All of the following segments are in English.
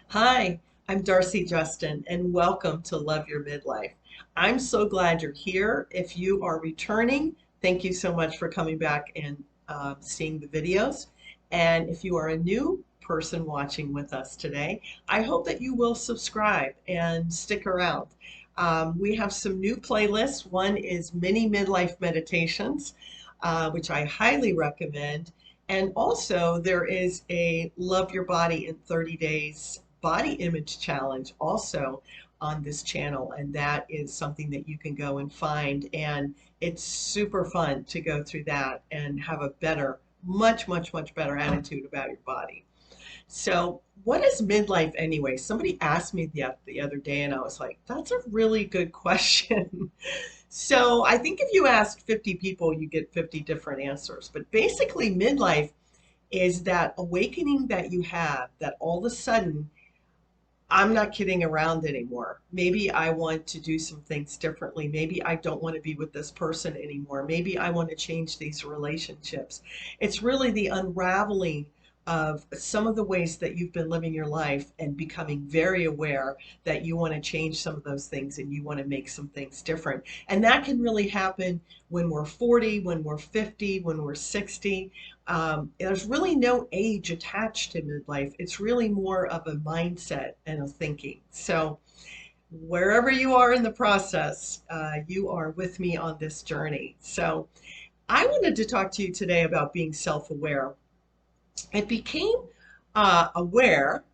Hi, I'm Darcy Justen, and welcome to Love Your Midlife. I'm so glad you're here. If you are returning, thank you so much for coming back and seeing the videos. And if you are a new person watching with us today, I hope that you will subscribe and stick around. We have some new playlists. One is mini midlife meditations, which I highly recommend. And also, there is a Love Your Body in 30 Days body image challenge also on this channel. And that is something that you can go and find. And it's super fun to go through that and have a better, much better attitude about your body. So, what is midlife anyway? Somebody asked me the other day, and I was like, that's a really good question. So, I think if you asked 50 people, you get 50 different answers. But basically, midlife is that awakening that you have that all of a sudden I'm not kidding around anymore. Maybe I want to do some things differently. Maybe I don't want to be with this person anymore. Maybe I want to change these relationships. It's really the unraveling of some of the ways that you've been living your life and becoming very aware that you want to change some of those things and you want to make some things different. And that can really happen when we're 40, when we're 50, when we're 60. There's really no age attached to midlife. It's really more of a mindset and a thinking. So, wherever you are in the process, you are with me on this journey. So, I wanted to talk to you today about being self aware. It became aware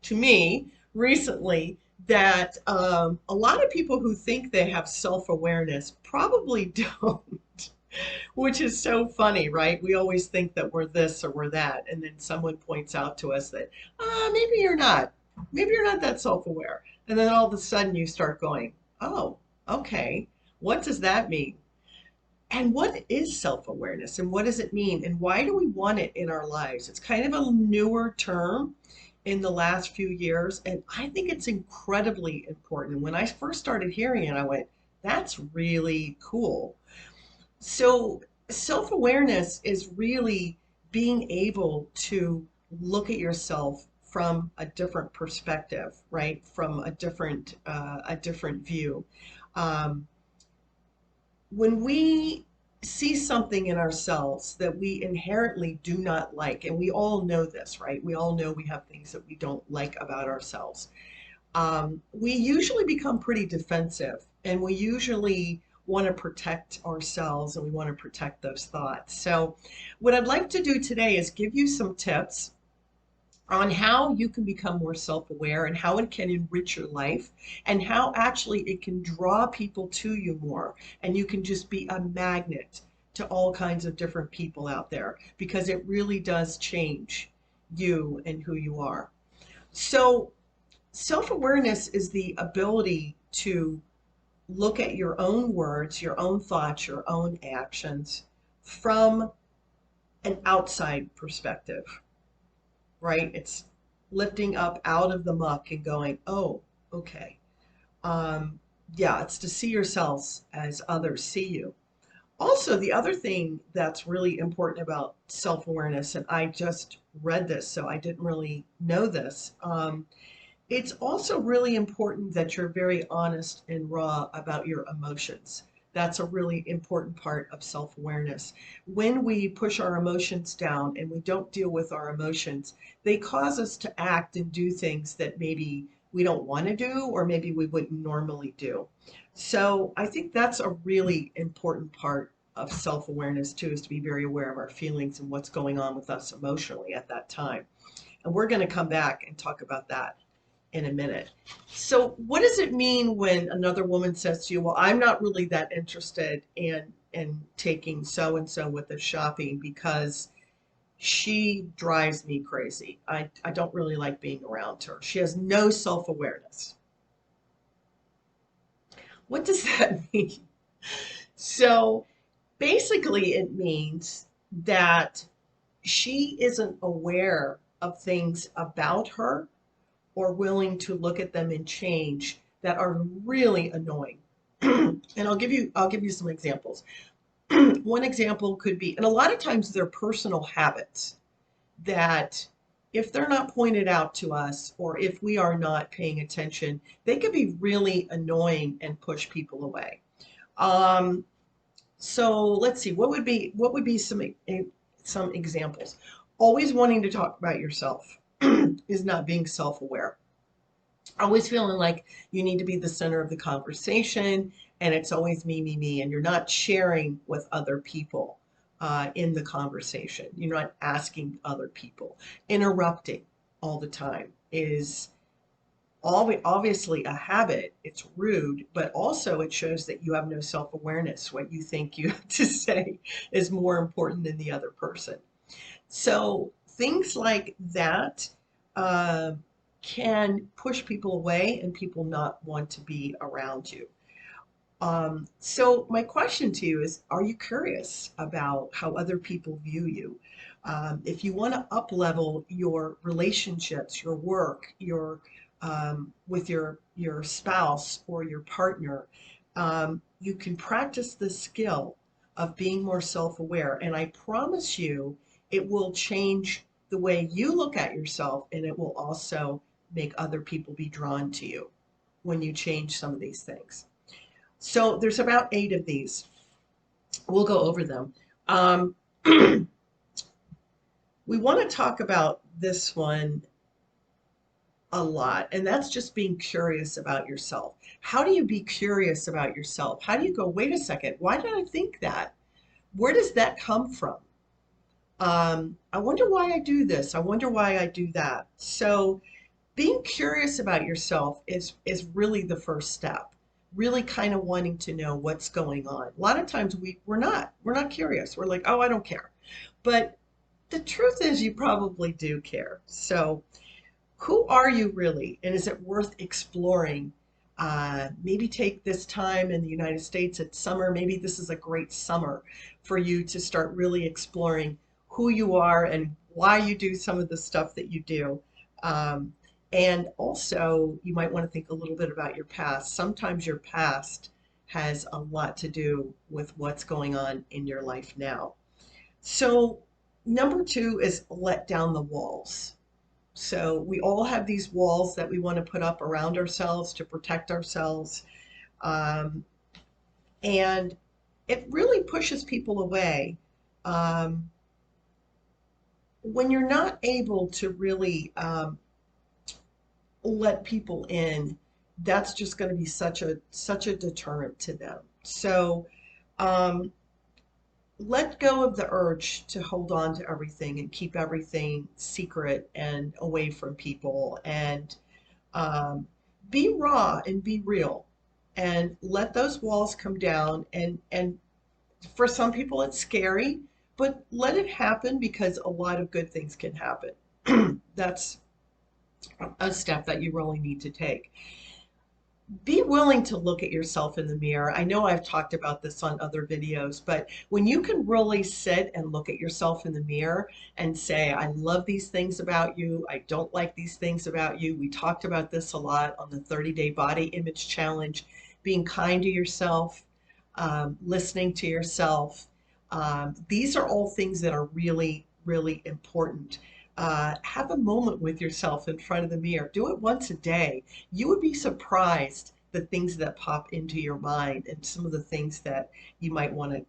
to me recently that a lot of people who think they have self awareness probably don't. Which is so funny, right? We always think that we're this or we're that, and then someone points out to us that, maybe you're not. Maybe you're not that self-aware. And then all of a sudden you start going, oh, okay, what does that mean? And what is self-awareness and what does it mean? And why do we want it in our lives? It's kind of a newer term in the last few years, and I think it's incredibly important. When I first started hearing it, I went, that's really cool. So, self awareness is really being able to look at yourself from a different perspective, right? From a different view. Um, when we see something in ourselves that we inherently do not like, and we all know this, right? We all know we have things that we don't like about ourselves. We usually become pretty defensive and we usually want to protect ourselves and we want to protect those thoughts. So, what I'd like to do today is give you some tips on how you can become more self aware and how it can enrich your life and how actually it can draw people to you more. And you can just be a magnet to all kinds of different people out there because it really does change you and who you are. So, self awareness is the ability to look at your own words, your own thoughts, your own actions from an outside perspective, right? It's lifting up out of the muck and going, oh, okay. Um, yeah, it's to see yourselves as others see you. Also, the other thing that's really important about self awareness, and I just read this, so I didn't really know this. It's also really important that you're very honest and raw about your emotions. That's a really important part of self awareness. When we push our emotions down and we don't deal with our emotions, they cause us to act and do things that maybe we don't want to do or maybe we wouldn't normally do. So I think that's a really important part of self awareness too, is to be very aware of our feelings and what's going on with us emotionally at that time. And we're going to come back and talk about that in a minute. So, what does it mean when another woman says to you, "Well, I'm not really that interested in taking so and so with the shopping because she drives me crazy. I don't really like being around her. She has no self-awareness." What does that mean? So, basically, it means that she isn't aware of things about her or willing to look at them and change that are really annoying. And I'll give you some examples. One example could be, and a lot of times they're personal habits that if they're not pointed out to us, or if we are not paying attention, they can be really annoying and push people away. Um, so let's see, what would be some examples? Always wanting to talk about yourself is not being self-aware. Always feeling like you need to be the center of the conversation, and it's always me, me, me, and you're not sharing with other people in the conversation. You're not asking other people. Interrupting all the time is obviously a habit. It's rude, but also it shows that you have no self-awareness. What you think you have to say is more important than the other person. So things like that uh, can push people away and people not want to be around you. So my question to you is, are you curious about how other people view you? If you want to up level your relationships, your work, your with your spouse or your partner, you can practice the skill of being more self-aware. And I promise you, it will change the way you look at yourself, and it will also make other people be drawn to you when you change some of these things. So there's about 8 of these. We'll go over them. Um, we want to talk about this one a lot, and that's just being curious about yourself. How do you be curious about yourself? How do you go, wait a second, why did I think that? Where does that come from? I wonder why I do this. I wonder why I do that. So being curious about yourself is really the first step. Really kind of wanting to know what's going on. A lot of times we're not curious. We're like, oh, I don't care. But the truth is you probably do care. So who are you really? And is it worth exploring? Maybe take this time in the United States. It's summer. Maybe this is a great summer for you to start really exploring who you are and why you do some of the stuff that you do. Um, and also, you might want to think a little bit about your past. Sometimes your past has a lot to do with what's going on in your life now. So, number 2 is let down the walls. So we all have these walls that we want to put up around ourselves to protect ourselves. Um, and it really pushes people away um, when you're not able to really let people in. That's just going to be such a deterrent to them. So um, let go of the urge to hold on to everything and keep everything secret and away from people, and um, be raw and be real, and let those walls come down. And for some people it's scary, but let it happen, because a lot of good things can happen. That's a step that you really need to take. Be willing to look at yourself in the mirror. I know I've talked about this on other videos, but when you can really sit and look at yourself in the mirror and say, I love these things about you, I don't like these things about you. We talked about this a lot on the 30-day body image challenge. Being kind to yourself, listening to yourself. These are all things that are really, really important. Have a moment with yourself in front of the mirror. Do it once a day. You would be surprised the things that pop into your mind, and some of the things that you might want to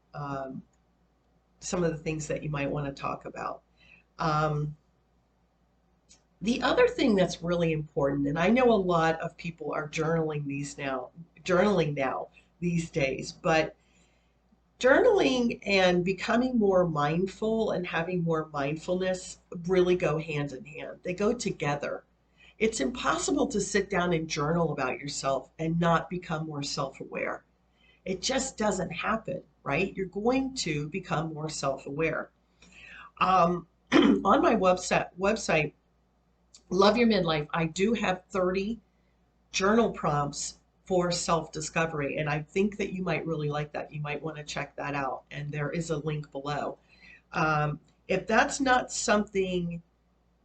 talk about. Um, the other thing that's really important, and I know a lot of people are journaling now these days, but journaling and becoming more mindful and having more mindfulness really go hand in hand. They go together. It's impossible to sit down and journal about yourself and not become more self-aware. It just doesn't happen, right? You're going to become more self-aware. On my website, Love Your Midlife, I do have 30 journal prompts for self-discovery, and I think that you might really like that. You might want to check that out, and there is a link below. If that's not something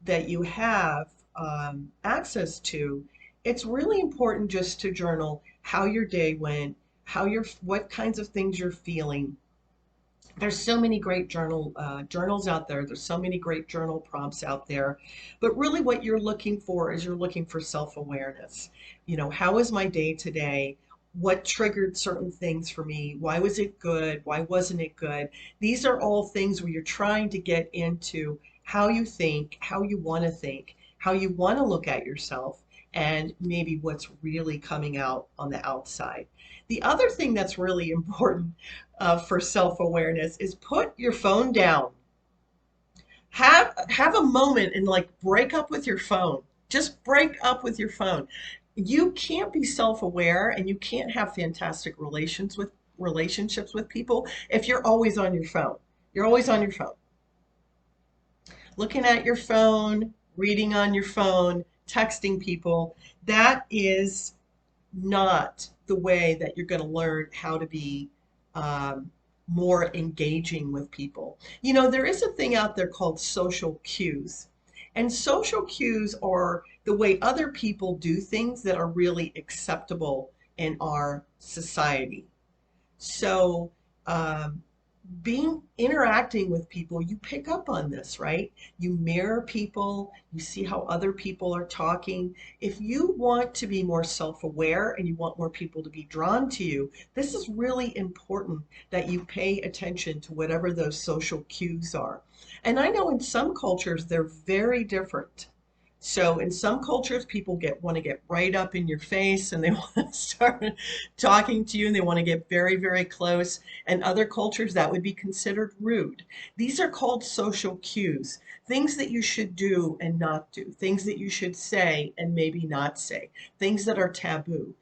that you have access to, it's really important just to journal how your day went, what kinds of things you're feeling, There's so many great journals out there. There's so many great journal prompts out there. But really what you're looking for is you're looking for self-awareness. You know, how was my day today? What triggered certain things for me? Why was it good? Why wasn't it good? These are all things where you're trying to get into how you think, how you want to think, how you want to look at yourself, and maybe what's really coming out on the outside. The other thing that's really important for self-awareness is put your phone down. Have a moment and like break up with your phone. Just break up with your phone. You can't be self-aware and you can't have fantastic relationships with people if you're always on your phone. You're always on your phone. Looking at your phone, reading on your phone, texting people. That is not the way that you're going to learn how to be more engaging with people. You know, there is a thing out there called social cues. And social cues are the way other people do things that are really acceptable in our society. So, um, being interacting with people, you pick up on this, right? You mirror people, you see how other people are talking. If you want to be more self-aware and you want more people to be drawn to you, this is really important that you pay attention to whatever those social cues are. And I know in some cultures they're very different. So in some cultures, people want to get right up in your face and they want to start talking to you and they want to get very, very close. And other cultures, that would be considered rude. These are called social cues, things that you should do and not do, things that you should say and maybe not say, things that are taboo.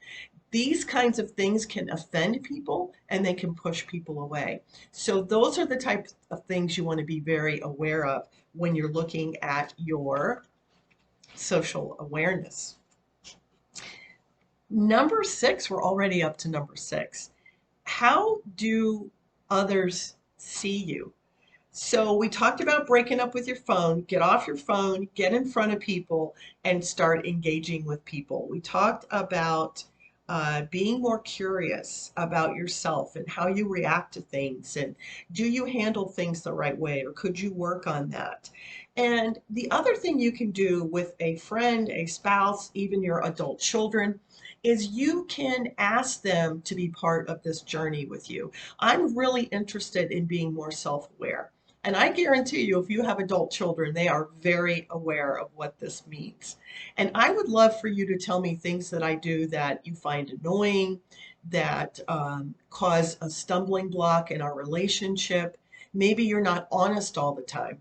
These kinds of things can offend people and they can push people away. So those are the types of things you want to be very aware of when you're looking at your social awareness. Number 6, we're already up to number 6. How do others see you? So we talked about breaking up with your phone. Get off your phone, get in front of people, and start engaging with people. We talked about being more curious about yourself and how you react to things, and do you handle things the right way, or could you work on that? And the other thing you can do with a friend, a spouse, even your adult children, is you can ask them to be part of this journey with you. I'm really interested in being more self-aware. And I guarantee you, if you have adult children, they are very aware of what this means. And I would love for you to tell me things that I do that you find annoying, that cause a stumbling block in our relationship. Maybe you're not honest all the time.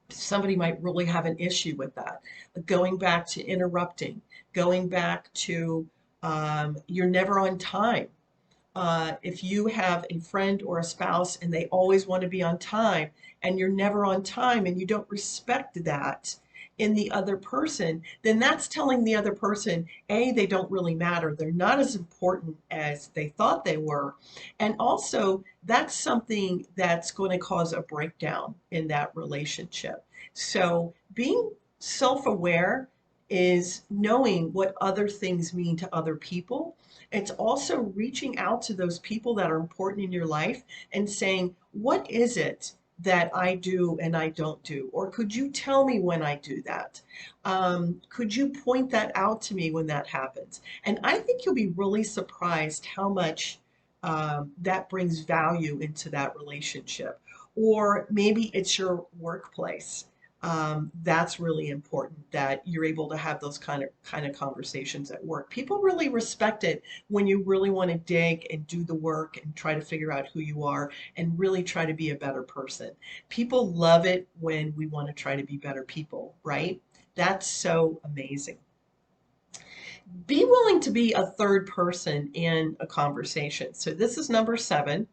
Somebody might really have an issue with that. Going back to interrupting, going back to you're never on time. If you have a friend or a spouse and they always want to be on time and you're never on time and you don't respect that in the other person, then that's telling the other person, A, they don't really matter. They're not as important as they thought they were. And also, that's something that's going to cause a breakdown in that relationship. So being self-aware is knowing what other things mean to other people. It's also reaching out to those people that are important in your life and saying, what is it that I do and I don't do? Or could you tell me when I do that? Could you point that out to me when that happens? And I think you'll be really surprised how much that brings value into that relationship. Or maybe it's your workplace. That's really important that you're able to have those kind of conversations at work. People really respect it when you really want to dig and do the work and try to figure out who you are and really try to be a better person. People love it when we want to try to be better people, right? That's so amazing. Be willing to be a third person in a conversation. So this is number 7.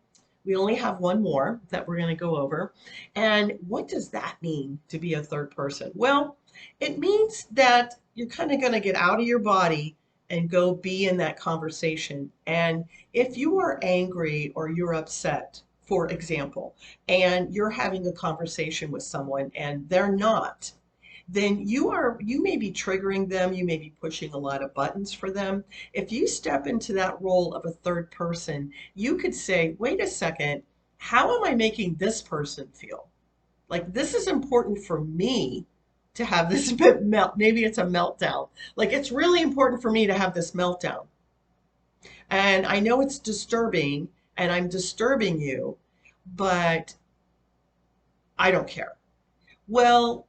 We only have one more that we're going to go over. And what does that mean to be a third person? Well, it means that you're kind of going to get out of your body and go be in that conversation. And if you are angry or you're upset, for example, and you're having a conversation with someone and they're not, then you may be triggering them, you may be pushing a lot of buttons for them. If you step into that role of a third person, you could say, wait a second, how am I making this person feel? Like, this is important for me to have this bit maybe it's a meltdown. Like, it's really important for me to have this meltdown. And I know it's disturbing and I'm disturbing you, but I don't care. Well,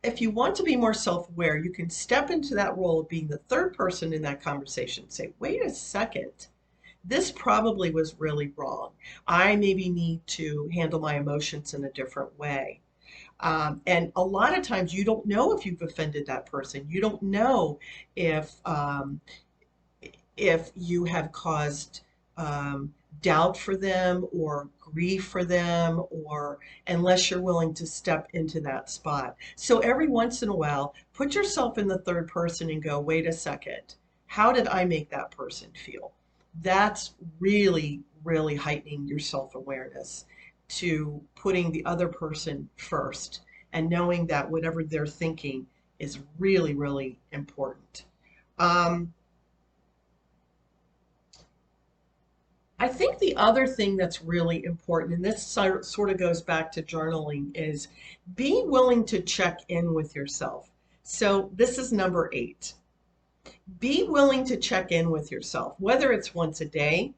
if you want to be more self-aware, you can step into that role of being the third person in that conversation. Say, wait a second, this probably was really wrong. I maybe need to handle my emotions in a different way. And a lot of times you don't know if you've offended that person. You don't know if if you have caused um, doubt for them or grief for them, or unless you're willing to step into that spot. So every once in a while, put yourself in the third person and go, wait a second, how did I make that person feel? That's really, really heightening your self-awareness to putting the other person first and knowing that whatever they're thinking is really, really important. Um, I think the other thing that's really important, and this sort of goes back to journaling, is be willing to check in with yourself. So this is number 8. Be willing to check in with yourself, whether it's once a day,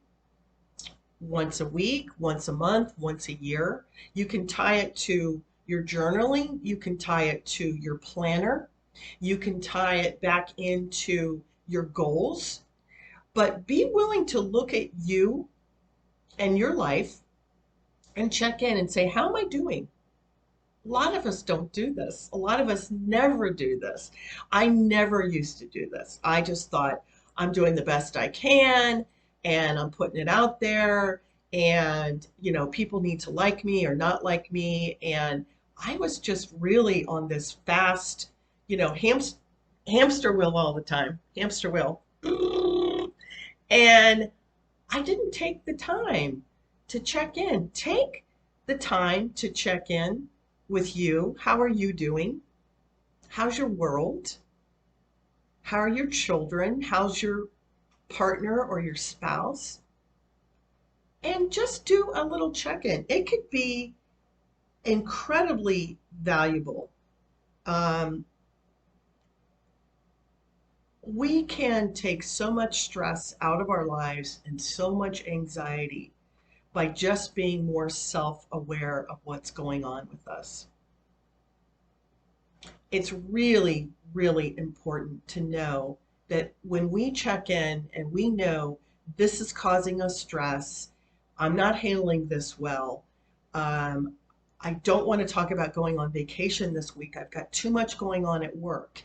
once a week, once a month, once a year. You can tie it to your journaling. You can tie it to your planner. You can tie it back into your goals. But be willing to look at you and your life and check in and say, how am I doing? A lot of us don't do this. A lot of us never do this. I never used to do this. I just thought I'm doing the best I can and I'm putting it out there, and people need to like me or not like me, and I was just really on this fast, hamster wheel all the time. Hamster wheel. And I didn't take the time to check in. Take the time to check in with you. How are you doing? How's your world? How are your children? How's your partner or your spouse? And just do a little check in. It could be incredibly valuable. Um, we can take so much stress out of our lives and so much anxiety by just being more self-aware of what's going on with us. It's really, really important to know that when we check in and we know this is causing us stress, I'm not handling this well. Um, I don't want to talk about going on vacation this week. I've got too much going on at work.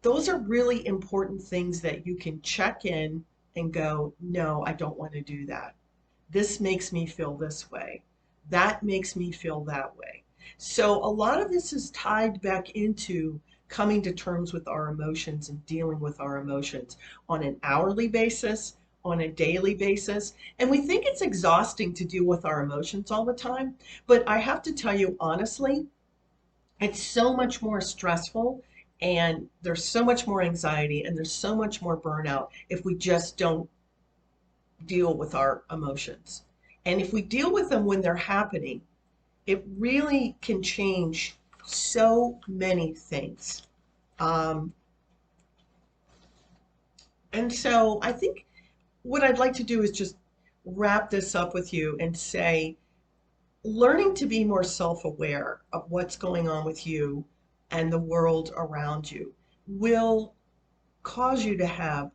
Those are really important things that you can check in and go, no, I don't want to do that. This makes me feel this way. That makes me feel that way. So a lot of this is tied back into coming to terms with our emotions and dealing with our emotions on an hourly basis, on a daily basis. And we think it's exhausting to deal with our emotions all the time. But I have to tell you honestly, it's so much more stressful, and there's so much more anxiety, and there's so much more burnout if we just don't deal with our emotions. And if we deal with them when they're happening, it really can change so many things. Um, and so I think what I'd like to do is just wrap this up with you and say, learning to be more self-aware of what's going on with you and the world around you will cause you to have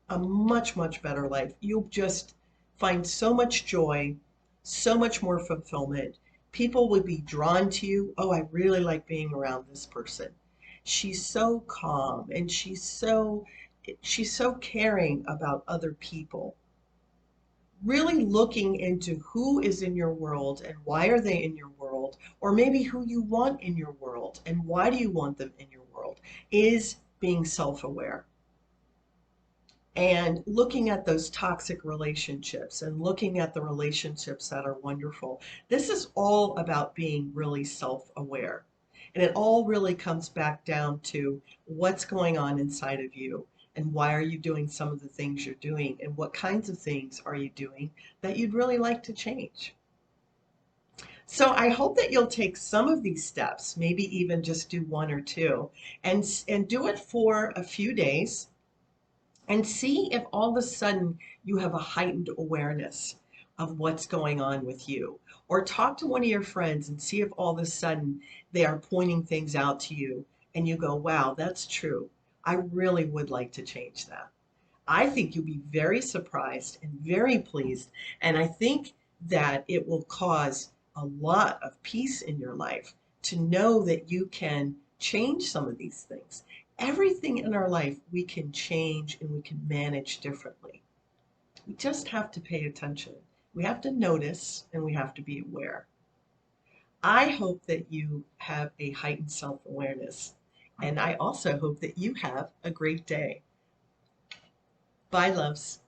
a much, much better life. You'll just find so much joy, so much more fulfillment. People would be drawn to you. Oh, I really like being around this person. She's so calm and she's so caring about other people. Really looking into who is in your world and why are they in your world, or maybe who you want in your world and why do you want them in your world, is being self-aware. And looking at those toxic relationships and looking at the relationships that are wonderful. This is all about being really self-aware. And it all really comes back down to what's going on inside of you and why are you doing some of the things you're doing and what kinds of things are you doing that you'd really like to change. So I hope that you'll take some of these steps, maybe even just do one or two, and do it for a few days and see if all of a sudden you have a heightened awareness of what's going on with you. Or talk to one of your friends and see if all of a sudden they are pointing things out to you and you go, wow, that's true. I really would like to change that. I think you'll be very surprised and very pleased. And I think that it will cause a lot of peace in your life to know that you can change some of these things. Everything in our life we can change and we can manage differently. We just have to pay attention. We have to notice and we have to be aware. I hope that you have a heightened self awareness. And I also hope that you have a great day. Bye, loves.